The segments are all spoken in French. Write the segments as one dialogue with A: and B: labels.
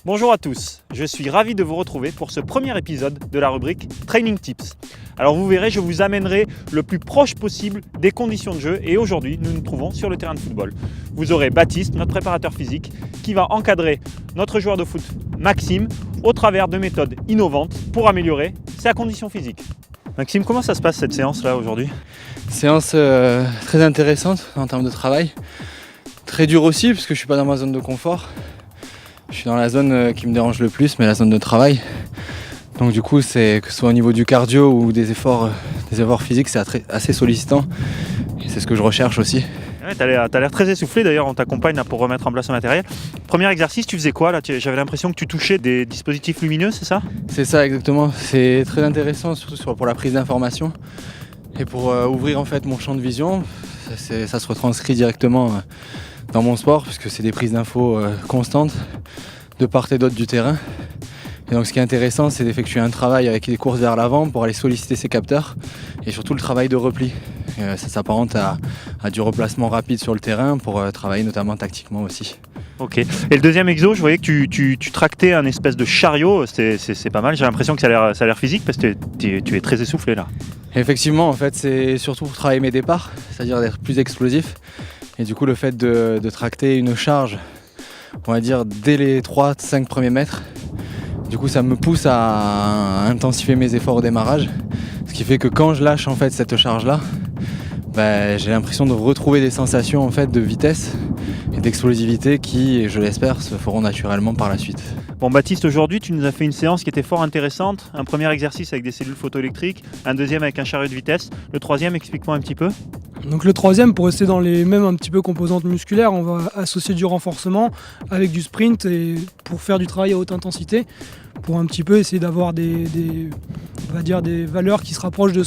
A: Bonjour à tous, je suis ravi de vous retrouver pour ce premier épisode de la rubrique Training Tips. Alors vous verrez, je vous amènerai le plus proche possible des conditions de jeu et aujourd'hui nous nous trouvons sur le terrain de football. Vous aurez Baptiste, notre préparateur physique, qui va encadrer notre joueur de foot Maxime au travers de méthodes innovantes pour améliorer sa condition physique. Maxime, comment ça se passe cette séance-là aujourd'hui ?
B: Séance très intéressante en termes de travail, très dure aussi parce que je suis pas dans ma zone de confort. Je suis dans la zone qui me dérange le plus, mais la zone de travail. Donc du coup, c'est que ce soit au niveau du cardio ou des efforts physiques, c'est assez sollicitant. Et c'est ce que je recherche aussi.
A: Ouais, t'as l'air très essoufflé, d'ailleurs on t'accompagne là, pour remettre en place le matériel. Premier exercice, tu faisais quoi là ? J'avais l'impression que tu touchais des dispositifs lumineux, c'est ça ?
B: C'est ça exactement, c'est très intéressant, surtout pour la prise d'information. Et pour ouvrir en fait mon champ de vision, ça se retranscrit directement dans mon sport, puisque c'est des prises d'infos constantes de part et d'autre du terrain. Et donc ce qui est intéressant, c'est d'effectuer un travail avec des courses vers l'avant pour aller solliciter ces capteurs et surtout le travail de repli. Ça s'apparente à du replacement rapide sur le terrain pour travailler notamment tactiquement aussi.
A: Ok. Et le deuxième exo, je voyais que tu tractais un espèce de chariot, c'est pas mal. J'ai l'impression que ça a l'air physique parce que tu es très essoufflé là.
B: Et effectivement, en fait, c'est surtout pour travailler mes départs, c'est-à-dire d'être plus explosif. Et du coup, le fait de tracter une charge, on va dire, dès les 3-5 premiers mètres, du coup, ça me pousse à intensifier mes efforts au démarrage. Ce qui fait que quand je lâche en fait cette charge-là, j'ai l'impression de retrouver des sensations en fait de vitesse et d'explosivité qui, je l'espère, se feront naturellement par la suite.
A: Bon Baptiste, aujourd'hui tu nous as fait une séance qui était fort intéressante. Un premier exercice avec des cellules photoélectriques, un deuxième avec un chariot de vitesse. Le troisième, explique-moi un petit peu.
C: Donc le troisième, pour rester dans les mêmes un petit peu composantes musculaires, on va associer du renforcement avec du sprint et pour faire du travail à haute intensité, pour un petit peu essayer d'avoir des valeurs qui se rapprochent de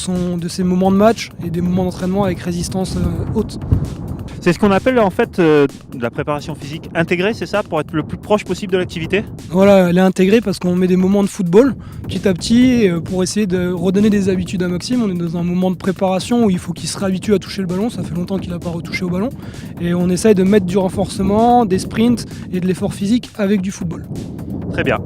C: ces moments de match et des moments d'entraînement avec résistance haute.
A: C'est ce qu'on appelle en fait de la préparation physique intégrée, c'est ça, pour être le plus proche possible de l'activité ?
C: Voilà, elle est intégrée parce qu'on met des moments de football petit à petit pour essayer de redonner des habitudes à Maxime. On est dans un moment de préparation où il faut qu'il se réhabitue à toucher le ballon, ça fait longtemps qu'il n'a pas retouché au ballon. Et on essaye de mettre du renforcement, des sprints et de l'effort physique avec du football.
A: Très bien.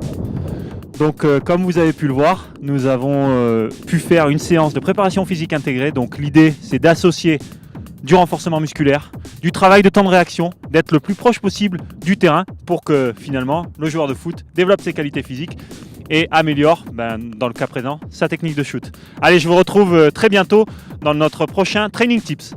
A: Donc comme vous avez pu le voir, nous avons pu faire une séance de préparation physique intégrée. Donc l'idée c'est d'associer du renforcement musculaire, du travail de temps de réaction, d'être le plus proche possible du terrain pour que finalement le joueur de foot développe ses qualités physiques et améliore, dans le cas présent, sa technique de shoot. Allez, je vous retrouve très bientôt dans notre prochain Training Tips.